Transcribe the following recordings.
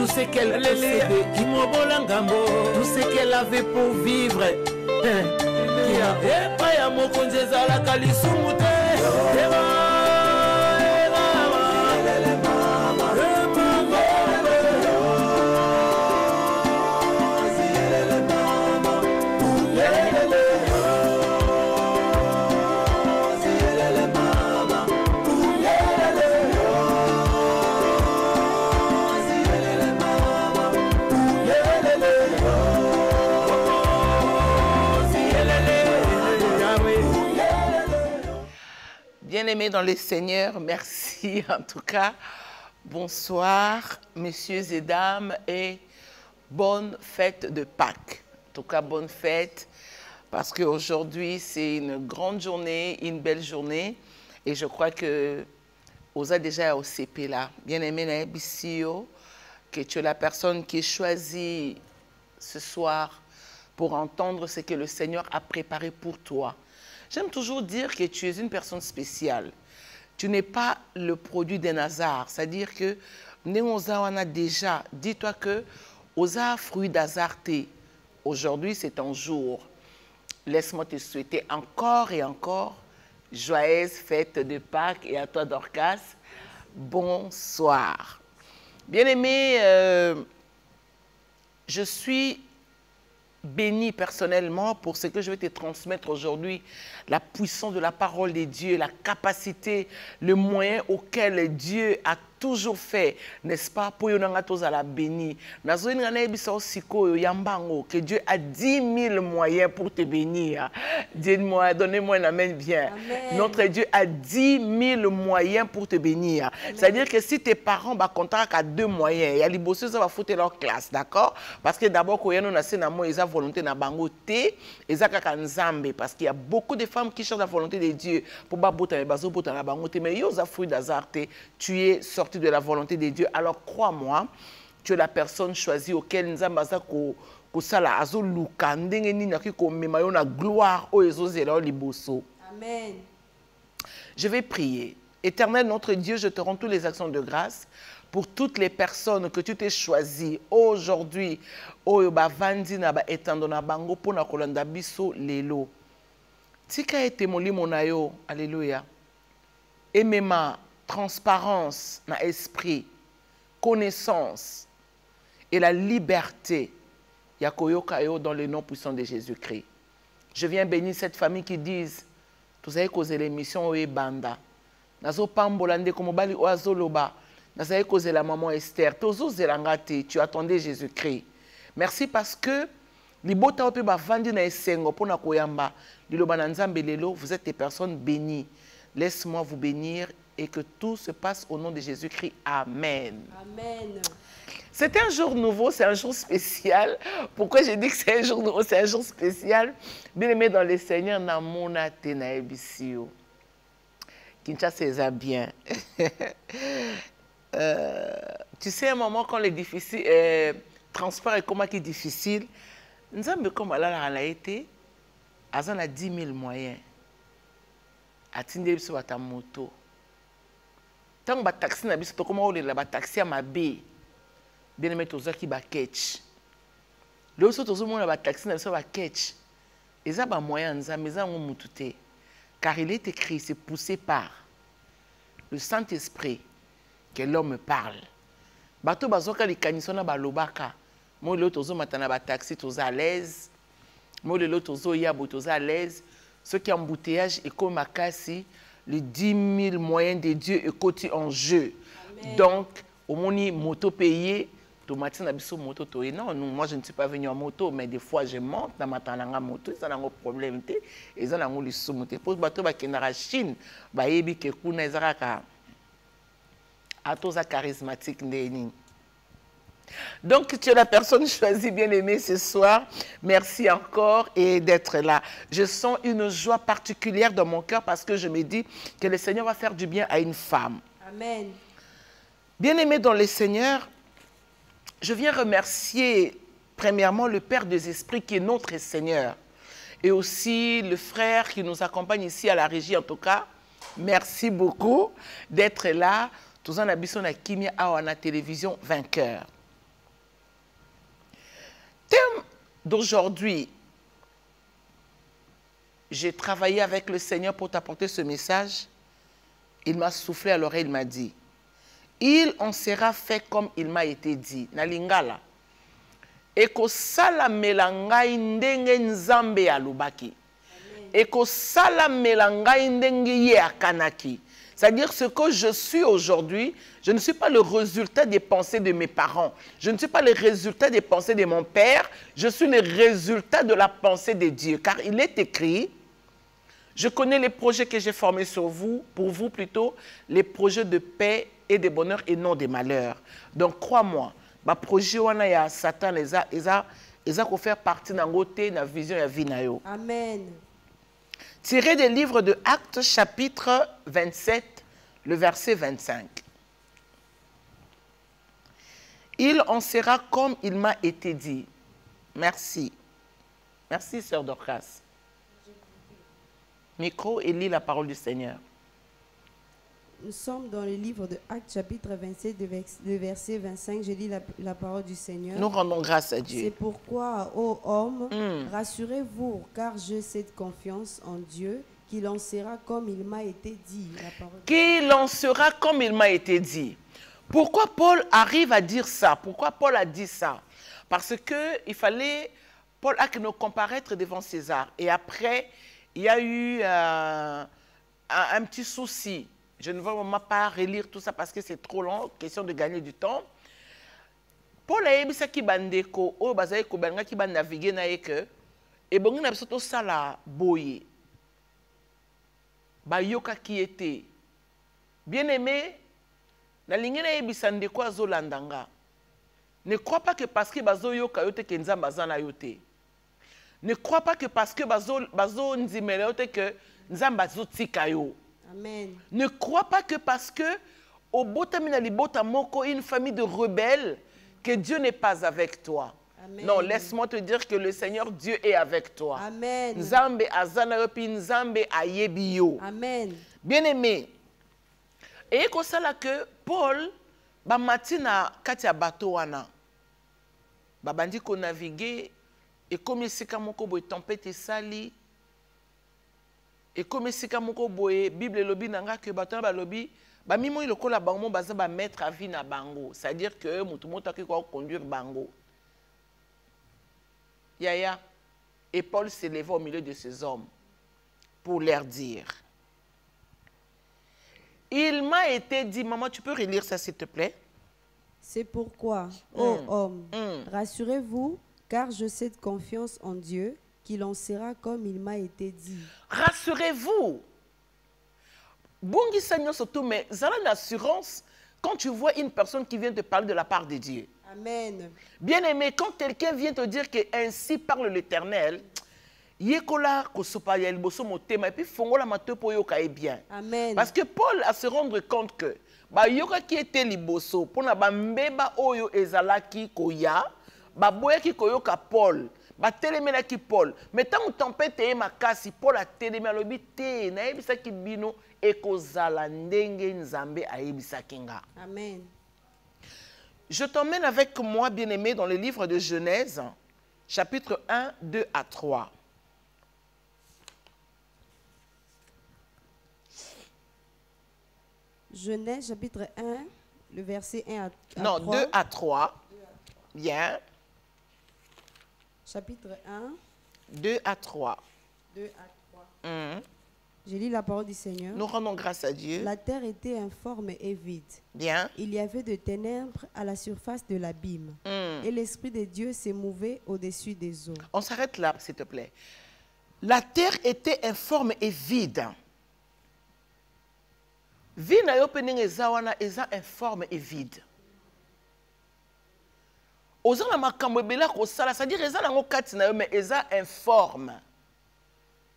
ce qu'elle possédait, tout ce qu'elle avait pour vivre. Bien-aimés dans le Seigneur, merci en tout cas. Bonsoir, messieurs et dames, et bonne fête de Pâques. En tout cas, bonne fête, parce qu'aujourd'hui, c'est une grande journée, une belle journée. Et je crois que vous êtes déjà au CP là. Bien-aimé, que tu es la personne qui est choisie ce soir pour entendre ce que le Seigneur a préparé pour toi. J'aime toujours dire que tu es une personne spéciale. Tu n'es pas le produit d'un hasard. C'est-à-dire que nous avons déjà, dis-toi que aux fruits d'hasard. Aujourd'hui, c'est ton jour. Laisse-moi te souhaiter encore et encore joyeuse fête de Pâques, et à toi Dorcas, bonsoir. Bien-aimé, je suis béni personnellement pour ce que je vais te transmettre aujourd'hui, la puissance de la parole de Dieu, la capacité, le moyen auquel Dieu a toujours fait, n'est-ce pas, pour nous à la béni. Que Dieu a 10 000 moyens pour te bénir. Dites-moi, donnez-moi un amen bien. Amen. Notre Dieu a 10 000 moyens pour te bénir. C'est-à-dire que si tes parents ont contrat à 2 moyens, il y a les bosses, ça va foutre leur classe, d'accord? Parce que d'abord, quand ils ont volonté na bango te, parce qu'il y a beaucoup de femmes qui cherchent la volonté de Dieu pour na bango te, mais ils ont fruit d'hasard, tu es sorti de la volonté de Dieu. Alors crois-moi, tu es la personne choisie auquel nous avons gloire. Amen. Je vais prier. Éternel notre Dieu, je te rends toutes les actions de grâce pour toutes les personnes que tu t'es choisies aujourd'hui. Alléluia. Aimement, transparence dans l'esprit, connaissance et la liberté. Yakoyokayo dans le nom puissant de Jésus-Christ. Je viens bénir cette famille qui disent, vous avez causé l'émission Oebanda. Nazo pambolande comme bali oazoloba. Nazo avez causé la maman Esther. Tozo zelangate, tu attendais Jésus-Christ. Merci parce que libota ope ba vandi na esengo pona koyamba. Liloba na nzambe lelo, vous êtes des personnes bénies. Laisse-moi vous bénir et que tout se passe au nom de Jésus-Christ. Amen. Amen. C'est un jour nouveau, c'est un jour spécial. Pourquoi je dis que c'est un jour nouveau, c'est un jour spécial? Bien aimé dans le Seigneur, Namona Tenaebisio. Kinshasa est bien. Tu sais, un moment quand les transport est comment qui est difficile, nous avons comme là a été, à 10 000 moyens. À Tindé, sur ta moto. Tant que taxi n'a pas comment on est taxi à ma baie. Bien aimé tous qui ba catch. Le aussi tous monde ba taxi n'a pas catch. Et ça ba moyen nzambe za on mututé. Car il est écrit, c'est poussé par le Saint-Esprit que l'homme parle. Bato bazoka li kanisona ba lobaka. Moi le tous matana ba taxi tous à l'aise. Moi le tous ya tous à l'aise. Ceux qui ont embouteillage et comme Makassi, les 10 000 moyens de Dieu et côté en jeu. Amen. Donc, au moni moto payé, tomati na biso moto toé. Non, moi je ne suis pas venu en moto, mais des fois je monte dans ma tananga moto, ça n'a pas de problème té, et ça n'a pas de soumoté. Pour bateau ba kenara Chine, ba yebi ke kuna ezaka atoza charismatique ndeni. Donc, tu es la personne choisie, bien-aimée, ce soir. Merci encore et d'être là. Je sens une joie particulière dans mon cœur parce que je me dis que le Seigneur va faire du bien à une femme. Amen. Bien-aimée dans le Seigneur, je viens remercier premièrement le Père des Esprits qui est notre Seigneur. Et aussi le frère qui nous accompagne ici à la régie en tout cas. Merci beaucoup d'être là. Tous en habitant à Kimia à la télévision vainqueur. d'aujourd'hui, j'ai travaillé avec le Seigneur pour t'apporter ce message. Il m'a soufflé à l'oreille, il m'a dit, il en sera fait comme il m'a été dit. Na lingala. Eko sala melangai ndenge nzambe alubaki. Eko sala melangai ndenge ye akanaki. C'est-à-dire ce que je suis aujourd'hui, je ne suis pas le résultat des pensées de mes parents. Je ne suis pas le résultat des pensées de mon père. Je suis le résultat de la pensée de Dieu. Car il est écrit, je connais les projets que j'ai formés sur vous, pour vous plutôt, les projets de paix et de bonheur et non de malheur. Donc crois-moi, ma projet wana ya Satan les a ko faire partie dans côté na vision ya vie na yo. Amen. Tiré des livres de Actes chapitre 27, le verset 25. Il en sera comme il m'a été dit. Merci. Merci, sœur Dorcas. Micro et lis la parole du Seigneur. Nous sommes dans le livre de Actes chapitre 27, le verset 25. Je lis la parole du Seigneur. Nous rendons grâce à C'est Dieu. pourquoi, ô hommes, rassurez-vous, car j'ai cette confiance en Dieu, qu'il en sera comme il m'a été dit. Qu'il en sera comme il m'a été dit. Pourquoi Paul arrive à dire ça? Pourquoi Paul a dit ça? Parce qu'il fallait, Paul a que nous comparaître devant César. Et après, il y a eu un petit souci. Je ne veux vraiment pas relire tout ça parce que c'est trop long, question de gagner du temps. Paul a dit que bandeko o bazai ko banga ki ban naviguer na eke et bongi na biso sala boye. Ba yoka ki était. Bien-aimé, na lingi na yebisa ndeko azolandanga. Ne crois pas que parce que bazo yoka yote ke nzamba zana yote. Ne crois pas que parce que bazo nzimele yote ke nzamba zo tika yo. Amen. Ne crois pas que parce que au botamina libota moko une famille de rebelles que Dieu n'est pas avec toi. Amen. Non, laisse-moi te dire que le Seigneur Dieu est avec toi. Amen. Nzambe azana yopi nzambe ayebi yo. Amen. Bien-aimé. Et comme ça là que Paul ba matina katia bateau wana. Ba bandi ko naviguer et comme sika moko boy tempête sali. Et comme sika moko boye Bible lobi nanga que bato ba lobi ba mimo ilokola bango baza ba mettre à vie na bango, c'est-à-dire que mutu mota ki ko conduire bango. Yaya et Paul s'éleva au milieu de ces hommes pour leur dire, il m'a été dit, maman, tu peux relire ça s'il te plaît? C'est pourquoi, ô hommes, rassurez-vous, car je sais de confiance en Dieu, qu'il en sera comme il m'a été dit. Rassurez-vous. Bongi Seigneur surtout, mais ça a l'assurance quand tu vois une personne qui vient te parler de la part de Dieu. Amen. Bien-aimé, quand quelqu'un vient te dire que ainsi parle l'Éternel, yekola kosopa ya liboso motema et puis fongola mato po yoka est bien. Amen. Parce que Paul a se rendre compte que ba yoka qui était liboso pona ba mbeba oyo ezalaki koya ba boya ki koyoka Paul ba telemela ki Paul mais tant tempête e makasi Paul a telemela lobi te na yebisa ki bino ekozala ndenge nzambe ayebisa kinga. Amen. Je t'emmène avec moi, bien-aimé, dans le livre de Genèse, chapitre 1, 2 à 3. Genèse, chapitre 1, le verset 1 à 3. Non, 2 à 3. Bien. Chapitre 1. 2 à 3. 2 à 3. Je lis la parole du Seigneur. Nous rendons grâce à Dieu. La terre était informe et vide. Bien. Il y avait de ténèbres à la surface de l'abîme. Et l'Esprit de Dieu s'émouvait au-dessus des eaux. On s'arrête là, s'il te plaît. La terre était informe et vide. Vie na yo pening ezawana eza informe et vide. Ozana makambo ebela ko sala, c'est-à-dire eza nango kati na yo mais eza informe.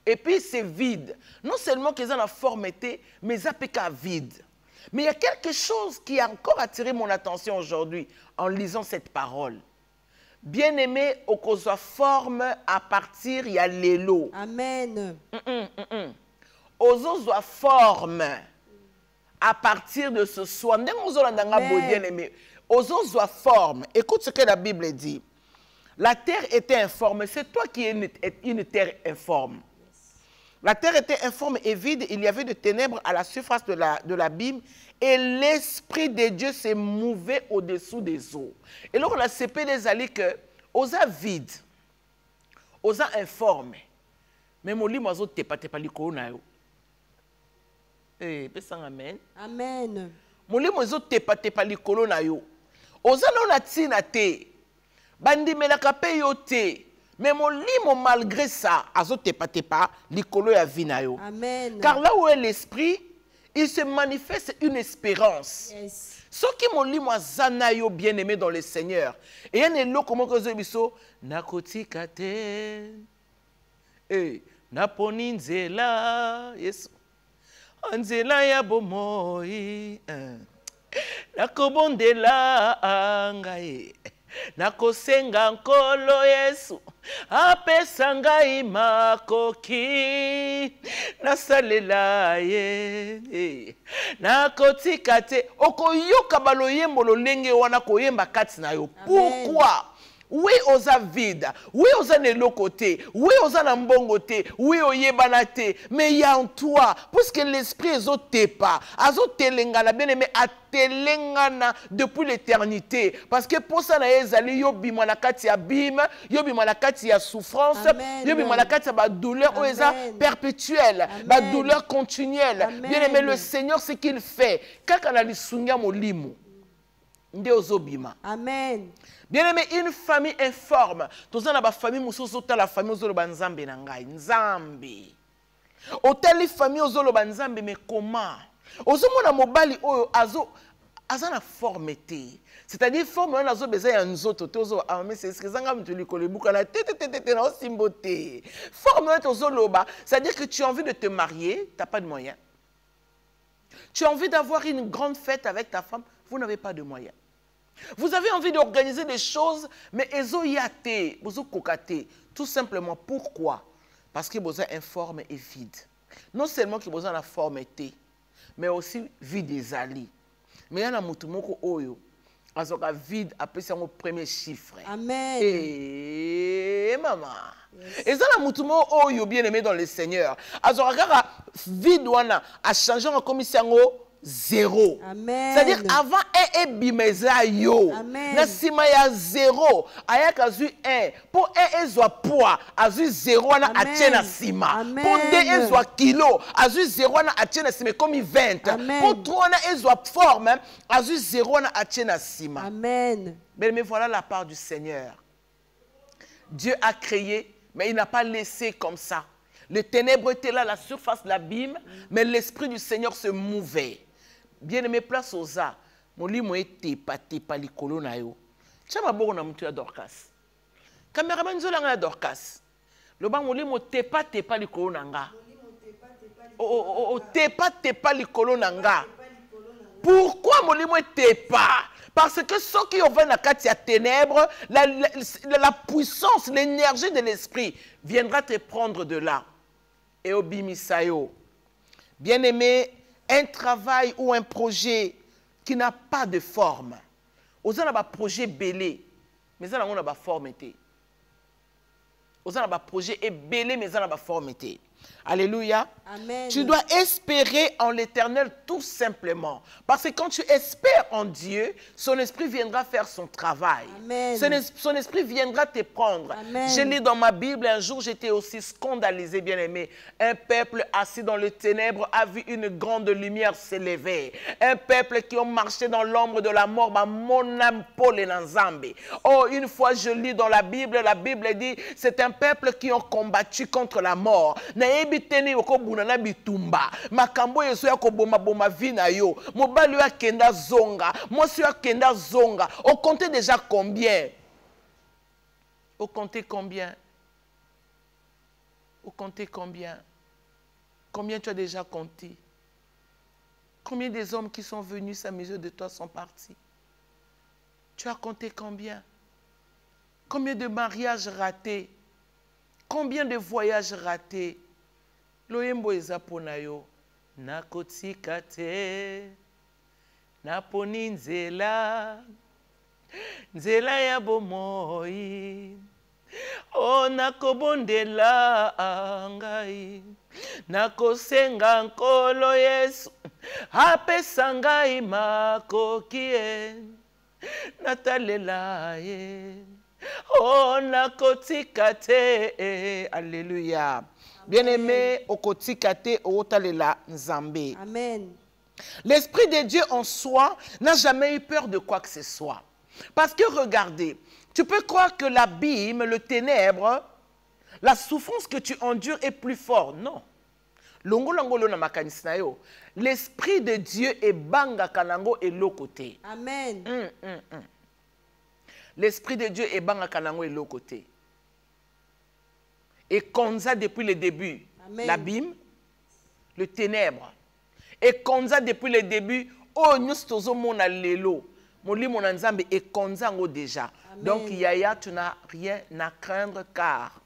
Et puis c'est vide. Non seulement qu'ils ont la formeté, mais ils ont vide. Mais il y a quelque chose qui a encore attiré mon attention aujourd'hui en lisant cette parole. Bien-aimé, au cause de forme à partir, il y a l'élo. Amen. Aux de forme à partir de ce soir. Bien-aimé, aux de forme. Écoute ce que la Bible dit. La terre était informe. C'est toi qui es une terre informe. La terre était informe et vide. Il y avait de ténèbres à la surface de l'abîme. Et l'Esprit de Dieu se mouvait au-dessous des eaux. Et là, on a séparé les alliés que, osa vide, osa informe. Mais mon lit, osa tepa likolo na yo. Eh, pesang amen. Amen. Mon lit, osa tepa likolo na yo. Osa na tina te. Bandi melaka pe yo te. Mais mon lit, malgré ça, azo tepa likolo ya vi na yo. Amen. Car là où est l'Esprit, il se manifeste une espérance. Yes. Ce qui m'ont dit, moi, Zanayo, bien-aimé dans le Seigneur. Et il y a un lot comment que je dis, Nakoti kate, Naponi nzela, yes, Anzela ya bomoi, Nakobondela angaye, Nakosenga nkolo Yesu, apesa ngai makoki, nasalela ye, nakotika te, okoyoka baloyembo lolenge wana koyemba kati na yo. Pourquoi? Oui, osa vide. Oui, osa nelo côté. Oui, osa nambongo te. Oui, oyebana te. Mais il y a en toi, puisque l'esprit est pas. Azo telengana, bien aimé, a telengana depuis l'éternité. Parce que pour ça, naezali yobi malakati ya bim, yobi malakati ya souffrance, yobi malakati ya ba douleur oesa perpétuelle, ba douleur continuelle. Bien aimé, le Seigneur, ce qu'il fait, kaka na lisunga molimo. Nde ozobima. Amen. Bien aimé, une famille informe. Tous en a famille musoso la famille ozolo banzambe na ngai. Nzambe. Otali famille ozolo banzambe mais comment? Ozomona mobali oyo azana forme te. C'est-à-dire forme on azo besoin ya nzoto tozo mais c'est ce que zanga mutuli kolebuka na tete na osimbote. Forme on tozoloba, c'est-à-dire que tu as envie de te marier, tu n'as pas de moyens. Tu as envie d'avoir une grande fête avec ta femme, vous n'avez pas de moyens. Vous avez envie d'organiser des choses, mais ezo yate, bozo kokate. Tout simplement, pourquoi? Parce que bozo informe et vide. Non seulement que bozo la formeté, mais aussi vide des alliés. Mais il y a un mutumoko oyo, azoka vide après c'est mon premier chiffre. Amen. Et maman. Et ça la mutumoko oyo bien aimé dans le Seigneur. Azoka vide wana a changé en commission zéro. C'est-à-dire avant un bimeza yo. Na sima ya zéro. Ayak azu un. Pour un ezwa poids. Azu zéro na atena sima. Pour deux ezwa kilo. Azu zéro na atena sima comme 20. Pour trois na ezwa forme. Azu zéro na atena sima. Amen. Mais voilà la part du Seigneur. Dieu a créé, mais il n'a pas laissé comme ça. Les ténèbres étaient là à la surface de l'abîme, mais l'Esprit du Seigneur se mouvait. Bien-aimé, place aux arts. Mon lit m'a été pas likolo na yo. Tiens ma bonne amoutou ya Dorcas. Caméraman zola nga Dorcas. Le ban mon lit m'a pas likolo nanga. Tepa likolo nanga. Pourquoi mon lit m'a pas? Parce que ceux qui ont vu la katia ténèbres, la puissance, l'énergie de l'esprit viendra te prendre de là. Et au bimisayo. Bien-aimé, un travail ou un projet qui n'a pas de forme. Aux gens un projet belé, mais ça n'a pas forme. Aux gens un projet est belé, mais ça n'a pas forme. Alléluia. Amen. Tu dois espérer en l'Éternel tout simplement. Parce que quand tu espères en Dieu, son esprit viendra faire son travail. Amen. Son esprit viendra te prendre. Amen. Je lis dans ma Bible, un jour j'étais aussi scandalisé, bien aimé. Un peuple assis dans les ténèbres a vu une grande lumière s'élever. Un peuple qui ont marché dans l'ombre de la mort, mon âme Paul et Nanzambe. Oh, une fois je lis dans la Bible dit, c'est un peuple qui ont combattu contre la mort. Ebiteni okobuna na bitumba makambo yeso ya koboma boma vina yo mobali ya kenda zonga mosi ya kenda zonga on comptait déjà combien on comptait combien combien tu as déjà compté combien des hommes qui sont venus s'amuser de toi sont partis tu as compté combien de mariages ratés combien de voyages ratés. Loyembo ezapona yo nakotika te naponi nzela nzela ya bomoi. O nakobondela ngai, nakosenga nkolo Yesu, apesa ngai makoki ye, natalela ye. O nakotika te. Alléluia. Bien-aimé, okotika te otalela nzambe. Amen. L'Esprit de Dieu en soi n'a jamais eu peur de quoi que ce soit. Parce que regardez, tu peux croire que l'abîme, le ténèbre, la souffrance que tu endures est plus fort. Non. L'Esprit de Dieu est banga kanango et l'autre côté. Amen. L'Esprit de Dieu est banga kanango et l'autre côté. Et comme ça depuis le début, l'abîme, le ténèbre. Et comme ça depuis le début, oh nous tozo mona lelo, moli mona nzambe et comme ça déjà. Amen. Donc Yaya, tu n'as rien à craindre car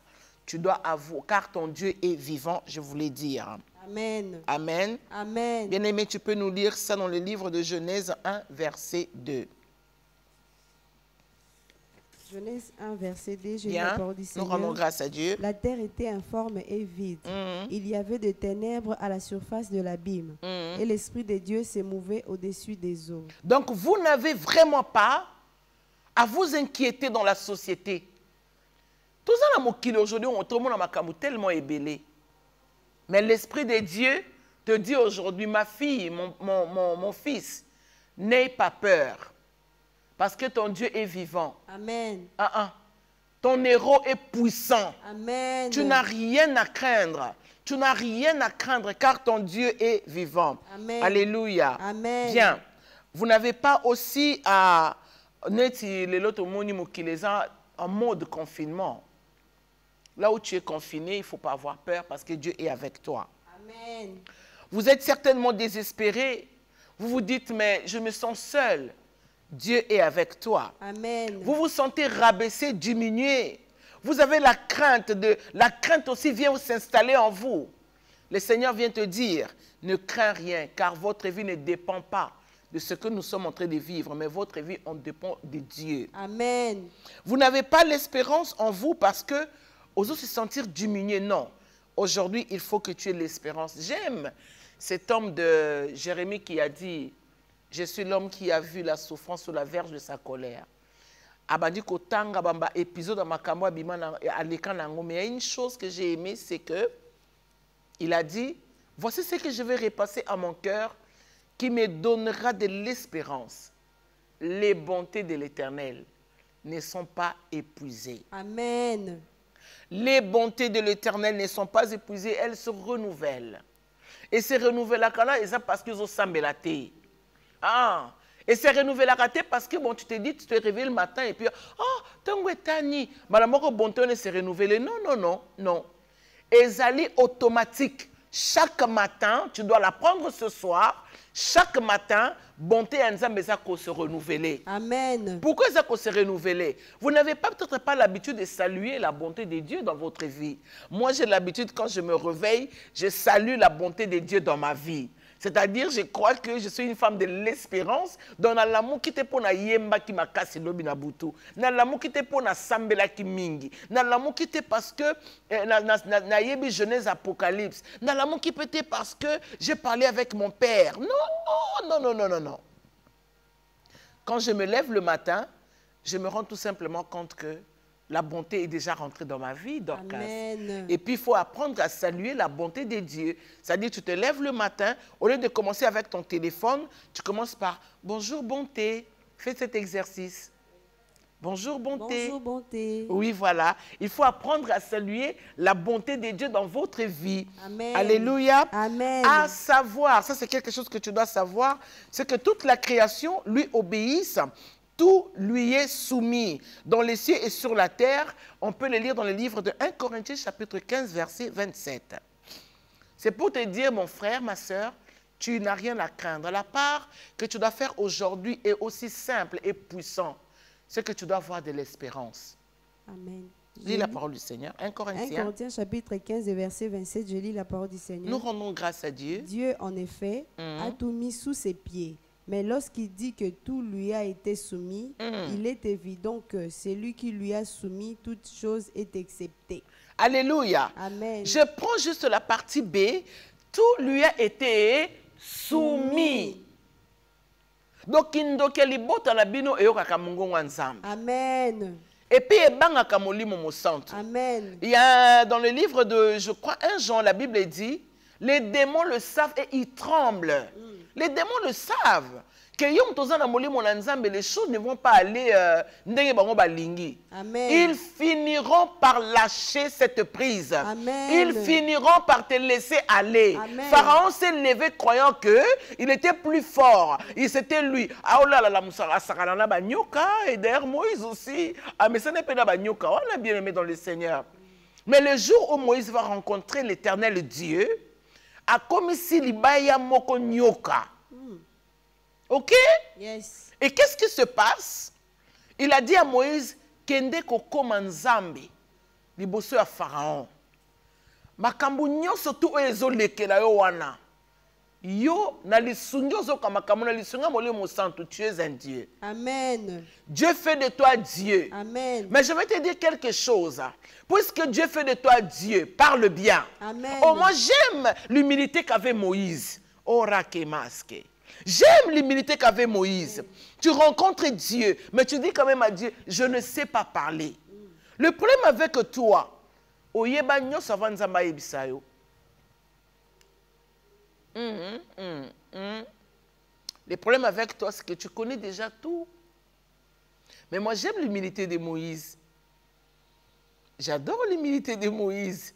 tu dois avouer, car ton Dieu est vivant, je voulais dire. Amen. Amen. Amen. Bien-aimé, tu peux nous lire ça dans le livre de Genèse 1, verset 2. Genèse 1, verset 2, je lis Bien, la parole du nous Seigneur. rendons grâce à Dieu. La terre était informe et vide. Il y avait des ténèbres à la surface de l'abîme. Et l'Esprit de Dieu se mouvait au-dessus des eaux. Donc, vous n'avez vraiment pas à vous inquiéter dans la société. Tout ça, aujourd'hui, on est tellement ébélé. Mais l'Esprit de Dieu te dit aujourd'hui, ma fille, mon fils, n'aie pas peur. Parce que ton Dieu est vivant. Amen. Ton héros est puissant. Amen. Tu n'as rien à craindre. Tu n'as rien à craindre car ton Dieu est vivant. Amen. Alléluia. Amen. Bien. Vous n'avez pas aussi à... en mode confinement. Là où tu es confiné, il ne faut pas avoir peur parce que Dieu est avec toi. Amen. Vous êtes certainement désespéré. Vous vous dites, mais je me sens seul. Dieu est avec toi. Amen. Vous vous sentez rabaissé, diminué. Vous avez la crainte. La crainte aussi vient s'installer en vous. Le Seigneur vient te dire, ne crains rien, car votre vie ne dépend pas de ce que nous sommes en train de vivre, mais votre vie en dépend de Dieu. Amen. Vous n'avez pas l'espérance en vous parce que aux autres se sentir diminué. Non. Aujourd'hui, il faut que tu aies l'espérance. J'aime cet homme de Jérémie qui a dit, je suis l'homme qui a vu la souffrance sous la verge de sa colère. Mais il y a une chose que j'ai aimée, c'est que il a dit, voici ce que je vais repasser à mon cœur qui me donnera de l'espérance. Les bontés de l'Éternel ne sont pas épuisées. Amen. Les bontés de l'Éternel ne sont pas épuisées, elles se renouvellent. Et se renouvellent parce qu'ils ont sambelaté. Et c'est renouvelé parce que bon, tu te dis, tu te réveilles le matin et puis, tango etani, madame bonté ne se renouveler. Non, non, non, non. Ezali automatique. Chaque matin, tu dois la prendre ce soir. Chaque matin, bonté et nzambe se renouveler. Amen. Pourquoi ça se renouveler? Vous n'avez peut-être pas l'habitude de saluer la bonté de Dieu dans votre vie. Moi, j'ai l'habitude, quand je me réveille, je salue la bonté de Dieu dans ma vie. C'est-à-dire, je crois que je suis une femme de l'espérance. Dans l'amour qui te pour na yemba qui m'a cassé l'obi na butu. Dans l'amour qui te pour na sambela qui mingi. Dans l'amour qui te parce que na yebi Genèse Apocalypse. Dans l'amour qui peut être parce que j'ai parlé avec mon père. Non, non, non, non, non, non. Quand je me lève le matin, je me rends tout simplement compte que la bonté est déjà rentrée dans ma vie, Dorcas. Amen. Et puis, il faut apprendre à saluer la bonté de Dieu. C'est-à-dire, tu te lèves le matin, au lieu de commencer avec ton téléphone, tu commences par « Bonjour, bonté ». Fais cet exercice. Bonjour, bonté. Bonjour, bonté. Oui, voilà. Il faut apprendre à saluer la bonté de Dieu dans votre vie. Amen. Alléluia. Amen. À savoir, ça c'est quelque chose que tu dois savoir, c'est que toute la création lui obéisse. Tout lui est soumis, dans les cieux et sur la terre. On peut le lire dans le livre de 1 Corinthiens, chapitre 15, verset 27. C'est pour te dire, mon frère, ma soeur, tu n'as rien à craindre. La part que tu dois faire aujourd'hui est aussi simple et puissant. C'est que tu dois avoir de l'espérance. Amen. Lis la parole du Seigneur. 1 1 Corinthiens. Corinthiens, chapitre 15, verset 27, je lis la parole du Seigneur. Nous rendons grâce à Dieu. Dieu, en effet, a tout mis sous ses pieds. Mais lorsqu'il dit que tout lui a été soumis, il est évident que celui qui lui a soumis toute chose est accepté. Alléluia. Amen. Je prends juste la partie B. Tout lui a été soumis. Donc, Amen. et puis, Amen. il y a dans le livre de, je crois, 1 Jean, la Bible dit, les démons le savent et ils tremblent. Les démons le savent. Que les choses ne vont pas aller Amen. Ils finiront par lâcher cette prise. Amen. Ils finiront par te laisser aller. Amen. Pharaon s'est levé croyant qu'il était plus fort. C'était lui. Ah oh là là, et d'ailleurs Moïse aussi. Ah mais ça n'est pas Banyoka. On a bien aimé dans le Seigneur. Mais le jour où Moïse va rencontrer l'Éternel Dieu, a comme si l'ibaya moko nyoka. Ok? Yes. Et qu'est-ce qui se passe? Il a dit à Moïse, Kende koko manzambe, liboso ya Pharaon. Makambu nyonso tu oyezo lekela yo wana. Yo, na lisungi ozoka makambu na lisunga molimo santo, tu es un Dieu. Amen. Dieu fait de toi Dieu. Amen. Mais je vais te dire quelque chose. Puisque Dieu fait de toi Dieu, parle bien. Amen. Oh, moi j'aime l'humilité qu'avait Moïse. Oh, Rakemaske. J'aime l'humilité qu'avait Moïse. Tu rencontres Dieu, mais tu dis quand même à Dieu, je ne sais pas parler. Le problème avec toi, le problème avec toi, c'est que tu connais déjà tout. Mais moi, j'aime l'humilité de Moïse. J'adore l'humilité de Moïse.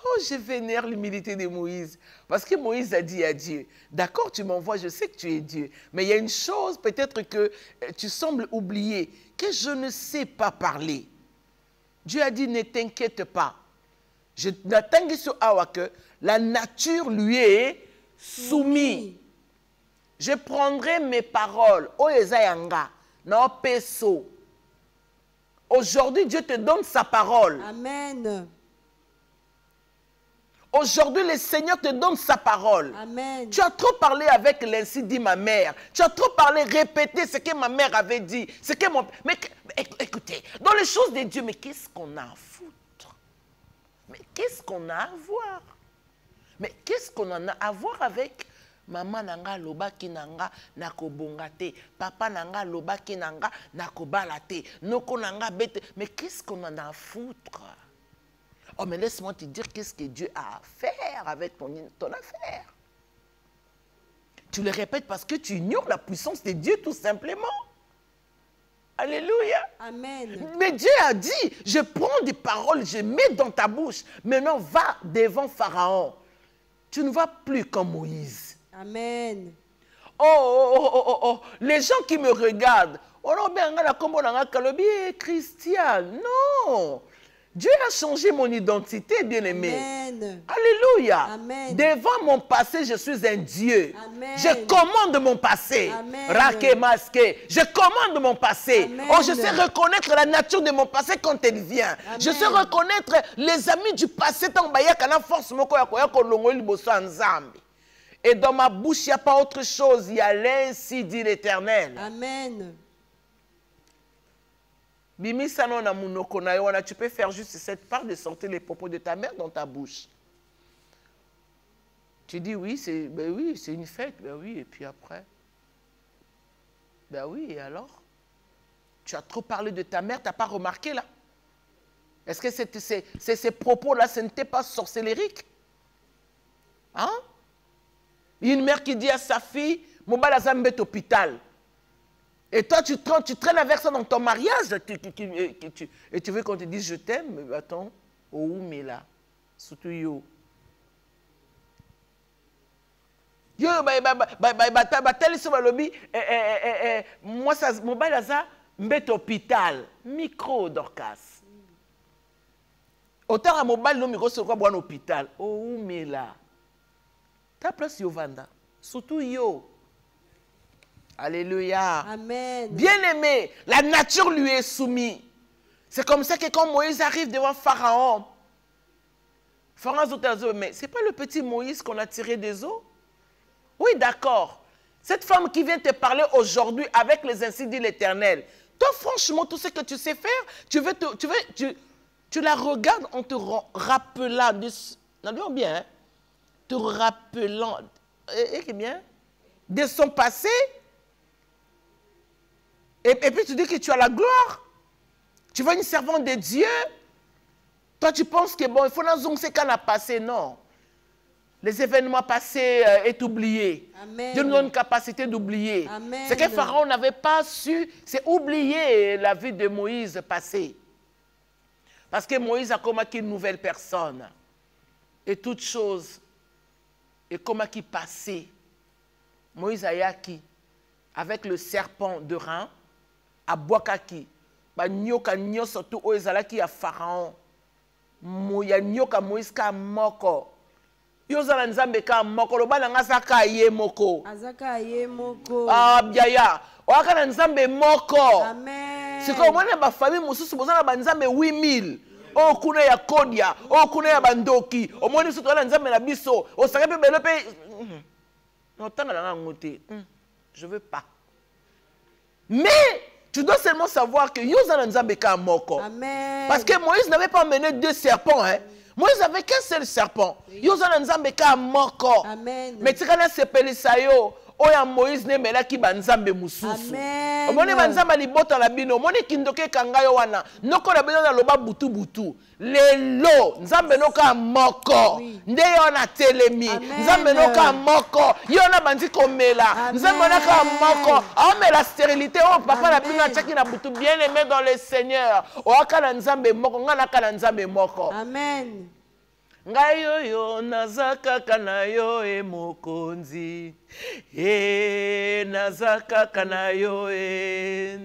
Oh, je vénère l'humilité de Moïse. Parce que Moïse a dit à Dieu, d'accord, tu m'envoies, je sais que tu es Dieu. Mais il y a une chose, peut-être que tu sembles oublier, que je ne sais pas parler. Dieu a dit, ne t'inquiète pas. Je n'attends que la nature lui est soumise. Je prendrai mes paroles. Oh, Ezayanga, non, peso. Aujourd'hui, Dieu te donne sa parole. Amen. Aujourd'hui, le Seigneur te donne sa parole. Amen. Tu as trop parlé avec l'ainsi dit ma mère. Tu as trop parlé, répété ce que ma mère avait dit. Ce que mon... Mais écoutez, dans les choses de Dieu, mais qu'est-ce qu'on a à foutre? Mais qu'est-ce qu'on a à voir? Mais qu'est-ce qu'on en a à voir avec maman nanga lobaki nanga nakobongate, papa nanga lobaki nanga nakobalate, noko nanga bete. Mais qu'est-ce qu'on en a à foutre? Oh, mais laisse-moi te dire qu'est-ce que Dieu a à faire avec ton affaire. Tu le répètes parce que tu ignores la puissance de Dieu tout simplement. Alléluia. Amen. Mais Dieu a dit, je prends des paroles, je mets dans ta bouche. Maintenant, va devant Pharaon. Tu ne vas plus comme Moïse. Amen. Oh. Les gens qui me regardent, oh non, bien, Christian. Non. Dieu a changé mon identité, bien-aimé. Amen. Alléluia. Amen. Devant mon passé, je suis un Dieu. Amen. Je commande mon passé. Amen. Rakemaske. Je commande mon passé. Amen. Oh, je sais reconnaître la nature de mon passé quand elle vient. Amen. Je sais reconnaître les amis du passé. Et dans ma bouche, il n'y a pas autre chose. Il y a l'ainsi dit l'Éternel. Amen. Tu peux faire juste cette part de sortir les propos de ta mère dans ta bouche. Tu dis oui, c'est une fête. Ben oui, et puis après. Ben oui, et alors? Tu as trop parlé de ta mère, tu n'as pas remarqué là? Est-ce que ces propos-là, ce n'était pas sorcellérique? Hein? Une mère qui dit à sa fille, Mobala Zambet hôpital. Et toi, tu traînes avec ça dans ton mariage. Et tu veux qu'on te dise je t'aime? Mais attends, oh, mais là, surtout yo. Yo, moi, ça, mobile à ça, mbet hôpital. Micro d'orcas. Autant à mobile, non, micro, c'est quoi, bon hôpital. Oh, mais là. Ta place, yo, vanda. Surtout yo. Alléluia. Amen. Bien-aimé, la nature lui est soumise. C'est comme ça que quand Moïse arrive devant Pharaon, Pharaon dit, mais ce n'est pas le petit Moïse qu'on a tiré des eaux? Oui, d'accord. Cette femme qui vient te parler aujourd'hui avec les ainsi dit l'Éternel, toi, franchement, tout ce que tu sais faire, tu la regardes en te rappelant, bien, hein, te rappelant, et bien, de son passé, et puis tu dis que tu as la gloire. Tu vois une servante de Dieu, toi tu penses que bon, il faut que ce qu'on a passé, non. Les événements passés est oublié. Amen. Dieu nous donne une capacité d'oublier. Ce que Pharaon n'avait pas su, c'est oublier la vie de Moïse passée. Parce que Moïse a comme une nouvelle personne. Et toute chose est comme qui passait. Moïse a yaki avec le serpent de rein à Boakaki. Ba nyoka nyoso tu oezalaki ya Pharaon. Moya nyoka Moïse ka moko. Yozala nzambe ka moko lobana ngasa ka ye moko. Azaka ye moko. Ah biaya. Oaka na nzambe moko. Amen. Siko mwana ba famille mususu bozana ba nzambe 8000. O kuna ya Kodia, o kuna ya bandoki. O moni suto na nzambe na biso. O sakape belo pe. Non tanga na ngote. Je veux pas. Mais tu dois seulement savoir que Yozana nzambe ka moko. Amen. Parce que Moïse n'avait pas mené 2 serpents, hein. Moïse avait qu'un seul serpent. Yozana nzambe ka moko. Amen. Mais tikana sepelisa yo, oya Moïse ne melaki banzambe mususu. Amen. Omoni banzamba libota la bino, omoni kindoke kangayo wana. Noko na bino na loba butu butu. Lelo, nzambe noka moko. Nde yo na telemi. Nzambe noka moko. Yo na bandi komela. Nzambe noka moko. Ame la stérilité, oh papa na bino chaki na butu bien aimé dans le Seigneur. Oaka na nzambe moko, ngana ka na nzambe moko. Amen. Ngai oyo naza kaka na yo e mokonzi, naza kaka na yo e.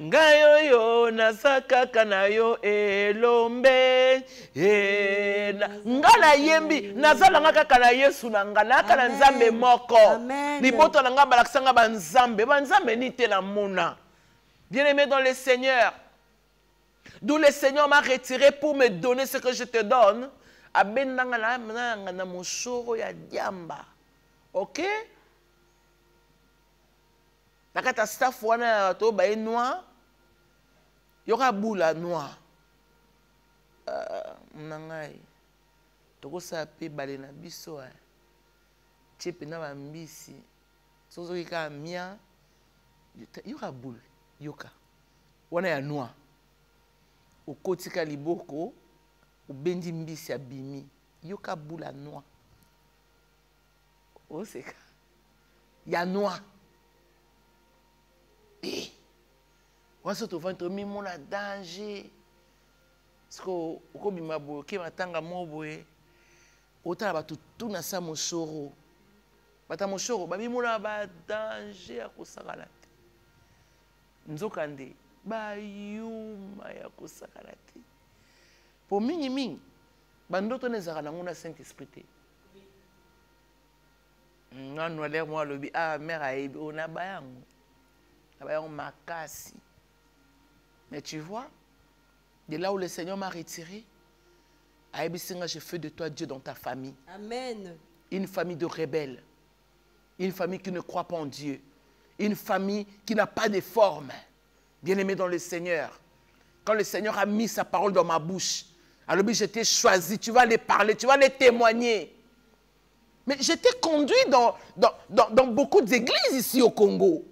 Ngai oyo naza kaka na yo elombe, nga na yembi nazalanga kaka na Yesu na nga naka na nzambe moko. Liboto na nga balakisanga banzambe, banzambe ni te na mona. Bien-aimé dans le Seigneur, d'où le Seigneur m'a retiré pour me donner ce que je te donne. Abendanga na moshoro ya diamba. OK? Nakata staff wana to ba noir. Yoka bula noir. Nangai. Toko sa pe bale na biso. Chepe na ba mbisi. Sozo kika mia. Yoka bul. Yoka. Wana ya noir. Okotika liboko. Ou bendi mbisi abimi yoka bula noa o seka ya noa waso to ventre mi mona danger sko ko bima bo ke matanga moboe otala batu tuna sa moshoro bata moshoro babi mona ba danger akosakala te nzokande ba yuma ya kosakala te. Pour mingi, bandoto nezaka nango na Saint-Esprit te. Ngano l'air moi lobi mère aibi ona bayango. Bayango makasi. Mais tu vois, de là où le Seigneur m'a retiré, aibi singa je fais de toi Dieu dans ta famille. Amen. Une famille de rebelles. Une famille qui ne croit pas en Dieu. Une famille qui n'a pas de forme. Bien-aimé dans le Seigneur. Quand le Seigneur a mis sa parole dans ma bouche, alors je t'ai choisi, tu vas les parler, tu vas les témoigner. Mais je t'ai conduit dans beaucoup d'églises ici au Congo.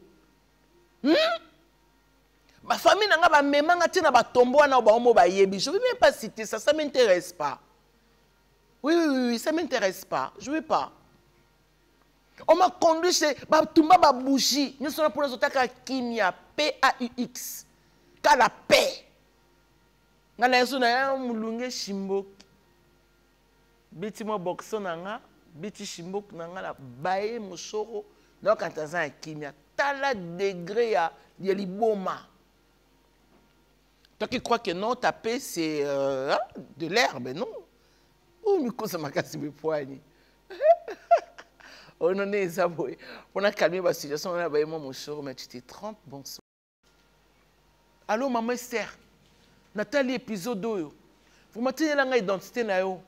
Ma famille n'a pas de tombeau, je ne vais même pas citer ça, ça ne m'intéresse pas. Oui, ça ne m'intéresse pas, je ne veux pas. On m'a conduit chez Tumba Babouchi, nous sommes pour nous autres Kimia, P-A-U-X, car la paix. Nga na yesu na ya mulunge shimboki biti mo boxo na nga biti shimboki na nga la baye moshoro na kantaza ya kimia tala degré ya liboma. Toi qui crois que non taper c'est de l'herbe, non? Oh mi kosa makasi be poani. Oh non ne zaboy. On a calmé la situation on a baye mo moshoro mais tu te trompes bon. Allô maman Esther. Nathalie épisode oyo. Vous m'attendez la identité na yo.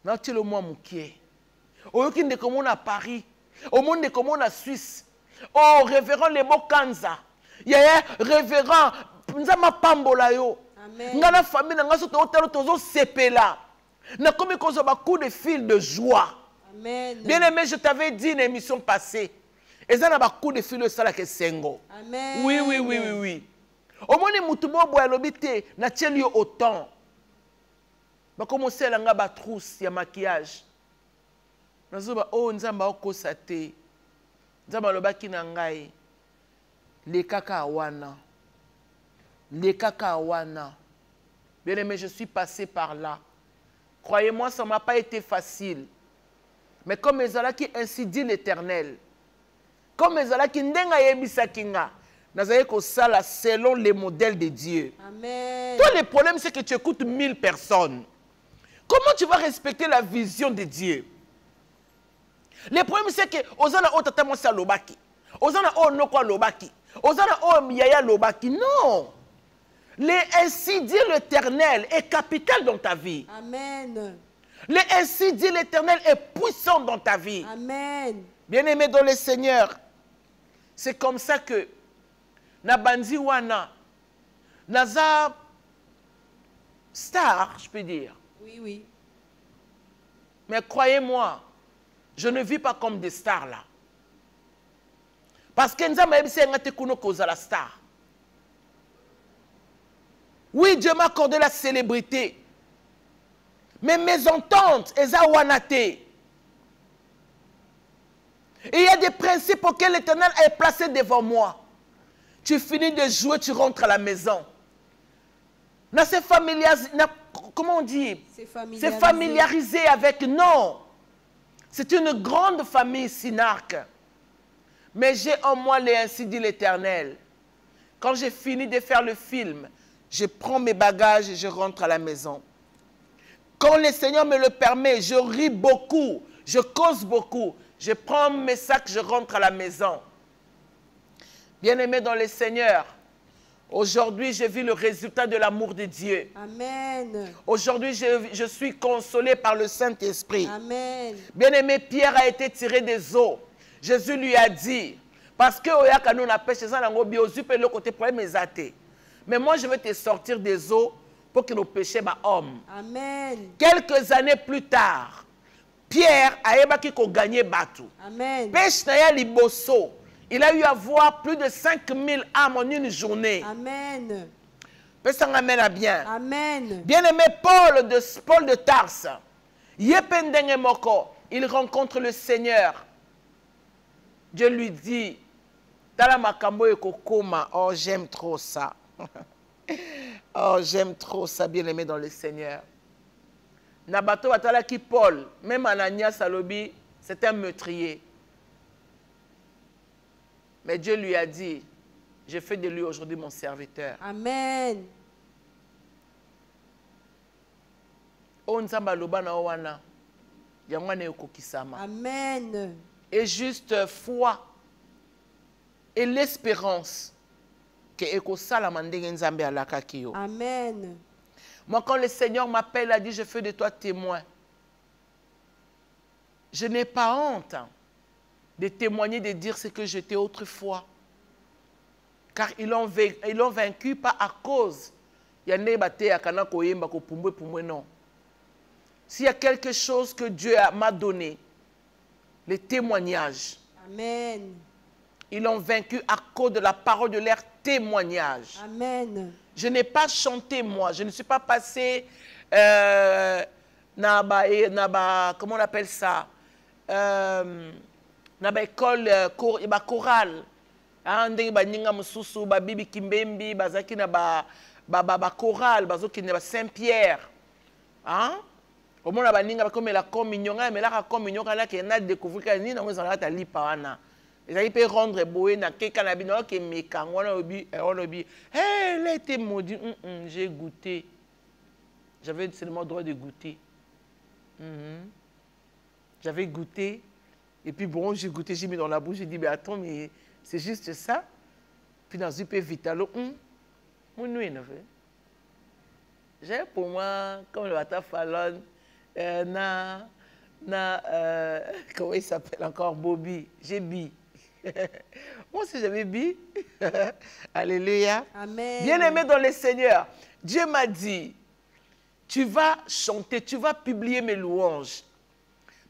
Na telo moi mukie. Oyo ki ndeko mona à Paris. Au monde ndeko mona Suisse. Oh, révérend Lebo Kanza. Yaya, révérend Nzama Pambola yo. Amen. Ngana famille nga so tozo sepela. Na komi kozo ba coup de fil de joie. Amen. Bien-aimé, je t'avais dit une émission passée. Et ça n'a pas coup de fil de ça là que sengo. Amen. Oui, oui, oui, oui, oui. Au moins, mutubo boya lobité na tieli yo autant. Ba commencer la nga ba trousse ya maquillage. Nazoba oh nzamba okosa te. Nzamba lobaki na ngai. Les kaka wana. Les kaka wana. Bien-aimé, je suis passé par là. Croyez-moi, ça ne m'a pas été facile. Mais comme ezalaki ainsi dit l'Éternel, comme ezalaki ndenga yebisa kinga, nazali ko sala selon les modèles de Dieu. Amen. Toi, le problème, c'est que tu écoutes 1000 personnes. Comment tu vas respecter la vision de Dieu? Le problème, c'est que ozana o tata mosa lobaki, ozana o nokwa lobaki, ozana o miyaya lobaki. Non. Les ainsi dit l'Éternel est capital dans ta vie. Amen. Les ainsi dit l'Éternel est puissant dans ta vie. Amen. Bien-aimé dans le Seigneur, c'est comme ça que Nabandi Wana, Naza star, je peux dire. Oui, oui. Mais croyez-moi, je ne vis pas comme des stars là. Parce que nous avons la star. Oui, Dieu m'a accordé la célébrité. Mais mes ententes, elles ont wanaté. Et il y a des principes auxquels l'Éternel est placé devant moi. Tu finis de jouer, tu rentres à la maison. Comment on dit? C'est familiarisé avec. Non. C'est une grande famille Synarque. Mais j'ai en moi les ainsi dit l'Éternel. Quand j'ai fini de faire le film, je prends mes bagages et je rentre à la maison. Quand le Seigneur me le permet, je ris beaucoup, je cause beaucoup. Je prends mes sacs, je rentre à la maison. Bien-aimé dans le Seigneur, aujourd'hui, j'ai vu le résultat de l'amour de Dieu. Amen. Aujourd'hui, je suis consolé par le Saint-Esprit. Amen. Bien-aimé, Pierre a été tiré des eaux. Jésus lui a dit, parce que nous na pêche le côté problème est athée. Mais moi, je vais te sortir des eaux pour que nos péchés soient hommes. Amen. Quelques années plus tard, Pierre a gagné Batou. Amen. Pêche Naya Liboso. Il a eu à voir plus de 5000 âmes en une journée. Amen. Amen. Bien. Amen. Bien-aimé Paul de Tarse, Yependenge Moko, il rencontre le Seigneur. Dieu lui dit, Tala makambo ekokoma, oh j'aime trop ça. Oh j'aime trop ça, bien-aimé dans le Seigneur. Nabato Atala qui Paul, même Ananias Alobi, c'est un meurtrier. Mais Dieu lui a dit, je fais de lui aujourd'hui mon serviteur. Amen. Amen. Et juste foi et l'espérance que Amen. Moi, quand le Seigneur m'appelle, il a dit, je fais de toi témoin. Je n'ai pas honte de témoigner, de dire ce que j'étais autrefois. Car ils l'ont vaincu pas à cause. Non. S'il y a quelque chose que Dieu m'a donné, les témoignages. Amen. Ils l'ont vaincu à cause de la parole de leur témoignage. Amen. Je n'ai pas chanté moi, je ne suis pas passé comment on appelle ça, na école chorale. Ndenge baninga mususu ba bibi kimbembi bazaki na ba chorale bazoki na Saint-Pierre. Hein? Au moins baninga comme la communion, mais la communion kana ke na découvrir ni na ngozala ta lipa wana. Ils peut rendre boé na ke kana bino ke mekango na obi obi. Hey, il était maudit. J'ai goûté. J'avais seulement droit de goûter. J'avais goûté. Et puis bon, j'ai goûté, j'ai mis dans la bouche, j'ai dit, mais attends, mais c'est juste ça. Puis dans une peu vitalo, mon nuit, j'ai pour moi, comme le Bata Fallon, comment il s'appelle encore, Bobby, j'ai bi. Moi aussi, j'avais bu. Alléluia. Amen. Bien-aimé dans le Seigneur, Dieu m'a dit, tu vas chanter, tu vas publier mes louanges.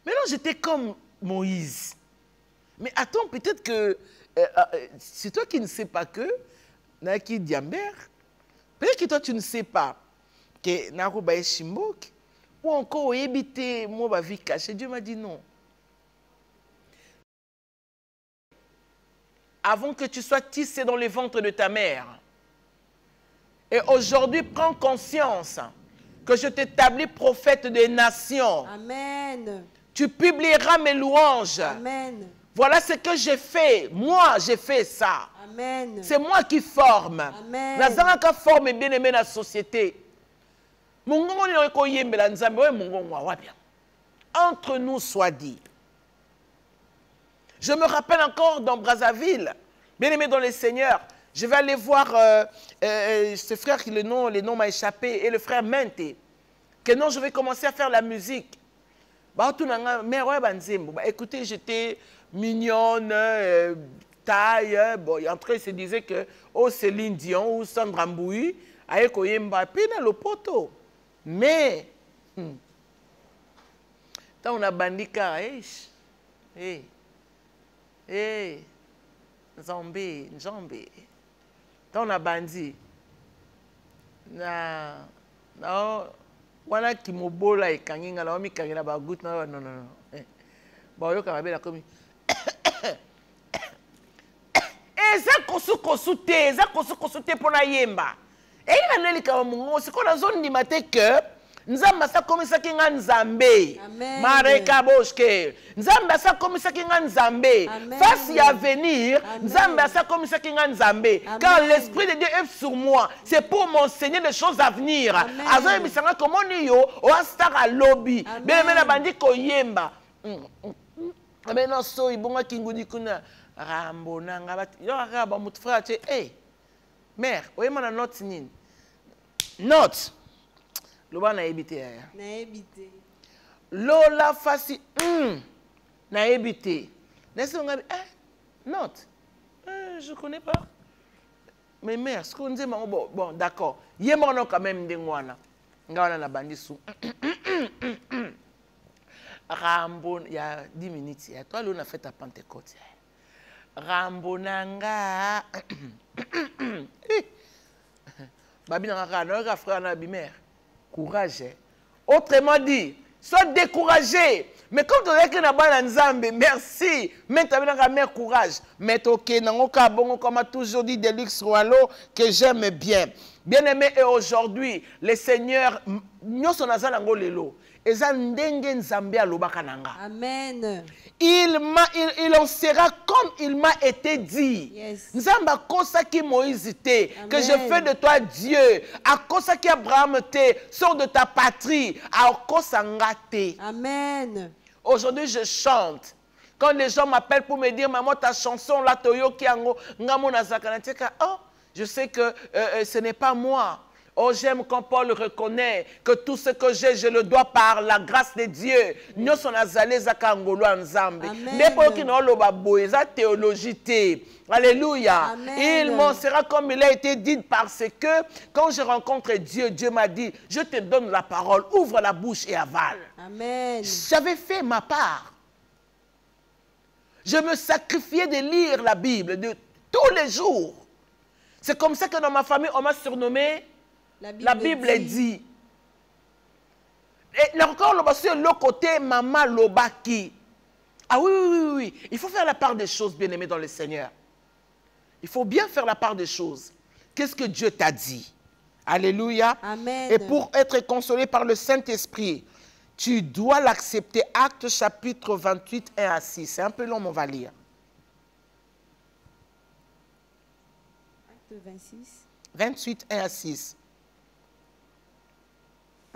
Maintenant, j'étais comme Moïse. Mais attends, peut-être que c'est toi qui ne sais pas que Naki Diamber. Peut-être que toi, tu ne sais pas que Naruba Shimbok. Ou encore, éviter moi, vie cachée. Dieu m'a dit non. Avant que tu sois tissé dans le ventre de ta mère. Et aujourd'hui, prends conscience que je t'établis prophète des nations. Amen. Tu publieras mes louanges. Amen. Voilà ce que j'ai fait. Moi, j'ai fait ça. Amen. C'est moi qui forme. Amen. Nazaraka forme bien aimé la société. Entre nous soit dit. Je me rappelle encore dans Brazzaville, bien aimé dans le Seigneur, je vais aller voir ce frère qui le nom m'a échappé, et le frère Mente, que non, je vais commencer à faire la musique. Écoutez, j'étais mignonne, taille, bon, entre eux, il se disait que oh, Céline Dion ou Sandra Mboui, aïe koyemba, puis dans le poteau. Mais, quand on a bandika, hey, Nzambe. Quand on a bandi, wana kimobola ekanginga la omi kangina ba gut na non. Ba yo ka bela komi. Eza kosu te pona yemba. E ina neli ka mungo siko na zone ni mate que Nzamba sa komisa kinga Nzambe. Mareka boshke. Nzamba sa komisa kinga Nzambe. Face à venir, Nzamba sa komisa kinga Nzambe. Car l'Esprit de Dieu est sur moi. C'est pour m'enseigner des choses à venir. Azoye bisanga komoni yo, o star à lobby. Bele na bandi ko yemba. Mais non so ibonga kingudi kuna rambo nanga bat. Yo akaba mutu frère che, hey. Mère, oyema na note nini? Note. Loba na ebité ya. Na ebité. Lola fasi na ebité. N'est-ce pas note. Je connais pas. Mais mère, ce qu'on dit bon d'accord. Yema non quand même ndengwana. Ngwana na bandisu. Rambo il y a 10 minutes. Toi là on a fait ta Pentecôte. Rambo nanga. Babi nanga frère na bimère. Courage. Autrement dit, sois découragé. Mais quand tu es que na Nzambe, merci. Mais tu as mère courage. Mais ok, nangoka bongo comme a toujours dit Delix Roalo que j'aime bien. Bien aimé et aujourd'hui, le Seigneur nyoso nazala ngolelo. Amen. Il en sera comme il m'a été dit. Nzamba kosa ki Moïse te, que je fais de toi Dieu. A kosa ki Abraham te, sors de ta patrie. A kosa ngate. Amen. Aujourd'hui, je chante. Quand les gens m'appellent pour me dire, maman, ta chanson là, Toyo Kiango, ngamo nazakanatika. Oh, je sais que ce n'est pas moi. Oh, j'aime quand Paul reconnaît que tout ce que j'ai, je le dois par la grâce de Dieu. Nous sommes allés à Ngolo ensemble. N'importe qui n'a pas de théologie. Alléluia. Il m'en sera comme il a été dit parce que quand je rencontre Dieu, Dieu m'a dit, je te donne la parole, ouvre la bouche et avale. Amen. J'avais fait ma part. Je me sacrifiais de lire la Bible de tous les jours. C'est comme ça que dans ma famille, on m'a surnommé la Bible dit. Et encore le côté maman lobaki. Ah oui. Il faut faire la part des choses, bien-aimés dans le Seigneur. Il faut bien faire la part des choses. Qu'est-ce que Dieu t'a dit? Alléluia. Amen. Et pour être consolé par le Saint-Esprit, tu dois l'accepter. Actes chapitre 28, 1 à 6. C'est un peu long, mais on va lire. Acte 26. 28, 1 à 6.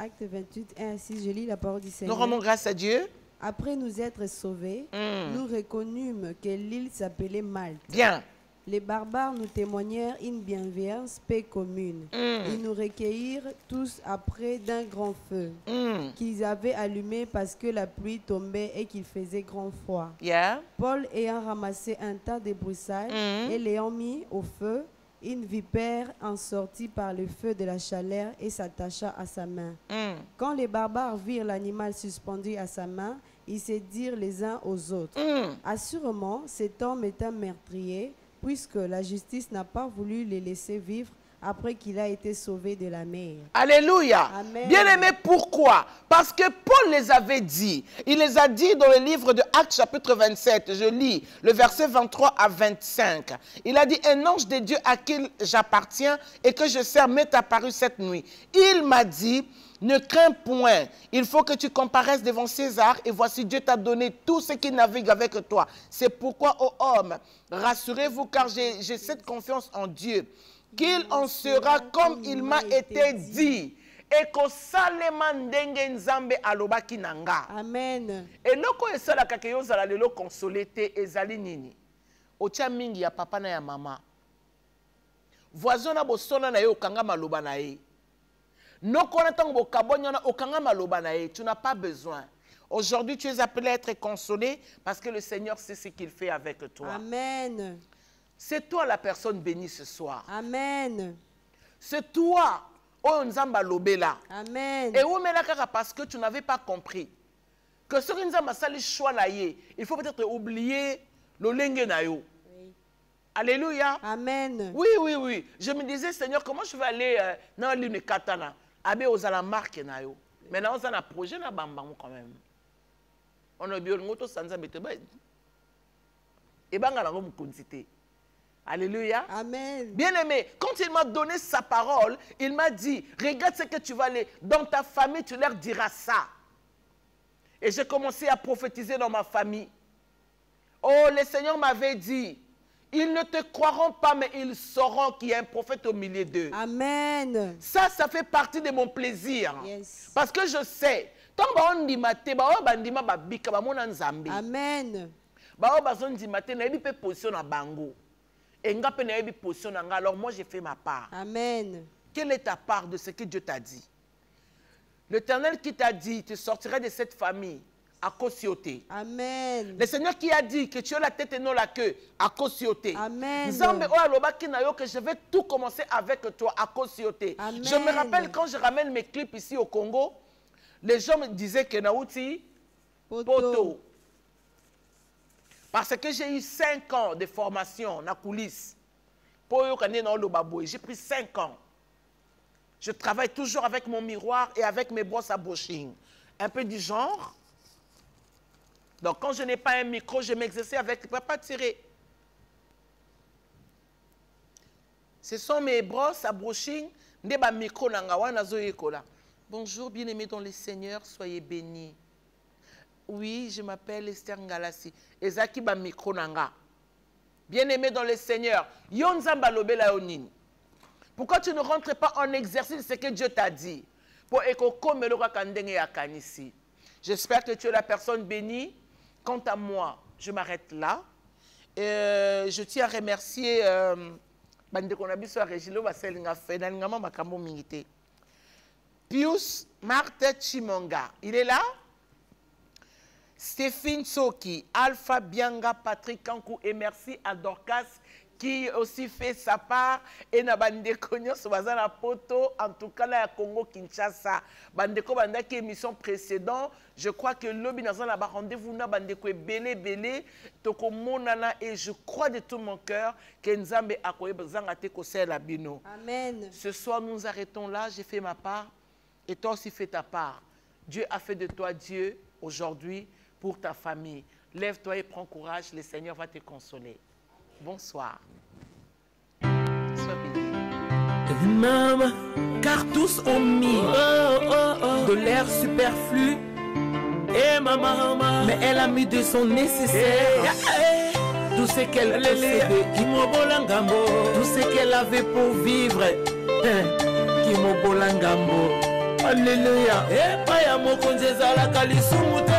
Acte 28, 1 à 6, je lis la parole du Seigneur. Nous rendons grâce à Dieu. Après nous être sauvés, nous reconnûmes que l'île s'appelait Malte. Bien. Les barbares nous témoignèrent une bienveillance paix commune. Ils nous recueillirent tous après d'un grand feu qu'ils avaient allumé parce que la pluie tombait et qu'il faisait grand froid. Paul ayant ramassé un tas de broussailles et l'ayant mis au feu, une vipère en sortit par le feu de la chaleur et s'attacha à sa main. Quand les barbares virent l'animal suspendu à sa main, ils se dirent les uns aux autres, assurément cet homme est un meurtrier, puisque la justice n'a pas voulu les laisser vivre après qu'il a été sauvé de la mer. Alléluia. Bien-aimé, pourquoi? Parce que Paul les avait dit. Il les a dit dans le livre de Actes chapitre 27. Je lis le verset 23 à 25. Il a dit, un ange de Dieu à qui j'appartiens et que je sers m'est apparu cette nuit. Il m'a dit, ne crains point, il faut que tu comparaisses devant César et voici Dieu t'a donné tout ce qui navigue avec toi. C'est pourquoi, ô homme, rassurez-vous car j'ai cette confiance en Dieu, qu'il en sera comme il m'a été dit. Et que salema ndenge nzambe alobaki nanga. Amen. Et loko esala kakeyo zala lelo consolete ezali nini. Otia mingi ya papa na ya mama. Voisin na bosona na ye okanga maloba na ye. Tu n'as pas besoin. Aujourd'hui, tu es appelé à être consolé parce que le Seigneur sait ce qu'il fait avec toi. Amen. C'est toi la personne bénie ce soir. Amen. C'est toi. Amen. Et parce que tu n'avais pas compris que ce il faut peut-être oublier le lengue na yo. Alléluia. Amen. Oui, oui, oui. Je me disais, Seigneur, comment je vais aller dans l'une katana? Abe ozala marque na yo. Maintenant, on a un projet na bambam quand même. On a bien ngoto sanza bete ba. Et banga na ngom quantité. Alléluia. Amen. Bien-aimé, quand il m'a donné sa parole, il m'a dit, regarde ce que tu vas aller. Dans ta famille, tu leur diras ça. Et j'ai commencé à prophétiser dans ma famille. Oh, le Seigneur m'avait dit, ils ne te croiront pas, mais ils sauront qu'il y a un prophète au milieu d'eux. Amen. Ça fait partie de mon plaisir. Yes. Parce que je sais, tant que Amen. alors moi j'ai fait ma part. Amen. Quelle est ta part de ce que Dieu t'a dit? L'Éternel qui t'a dit, tu sortirais de cette famille à Kossioté. Amen. Le Seigneur qui a dit que tu as la tête et non la queue à Kossioté. Amen. Que je vais tout commencer avec toi à Kossioté. Je me rappelle quand je ramène mes clips ici au Congo, les gens me disaient que Naouti, Poto. Parce que j'ai eu 5 ans de formation dans la coulisse. J'ai pris 5 ans. Je travaille toujours avec mon miroir et avec mes brosses à brushing. Un peu du genre. Donc, quand je n'ai pas un micro, je m'exerce avec le papa tiré. Ce sont mes brosses à brushing. Bonjour, bien-aimés dans le Seigneur, soyez bénis. Oui, je m'appelle Esther Ngalassi. Ezaki ba micro nanga. Bien-aimés dans le Seigneur, Yonzamba lobela yonini. Pourquoi tu ne rentres pas en exercice ce que Dieu t'a dit? Pour j'espère que tu es la personne bénie. Quant à moi, je m'arrête là. Je tiens à remercier Pius Marthe Chimonga. Il est là? Stéphane Soki, Alpha Bianga, Patrick Kankou et merci à Dorcas qui aussi fait sa part et na bandeko nyonso baza na poto en tout cas là à Congo Kinshasa bandeko bandaki émission précédente je crois que lobi na ba rendez-vous na bandeko belé toko monana et je crois de tout mon cœur que Nzambe akoyebazanga te ko sela bino. Amen. Ce soir nous arrêtons là, j'ai fait ma part et toi aussi fais ta part. Dieu a fait de toi Dieu aujourd'hui pour ta famille. Lève-toi et prends courage, le Seigneur va te consoler. Bonsoir. Sois béni. Maman, car tous ont mis de l'air superflu. Et maman, mais elle a mis de son nécessaire. Tout ce qu'elle possédait, tout ce qu'elle avait pour vivre. Alléluia. Et pas ya mokonzeza la kalisumute.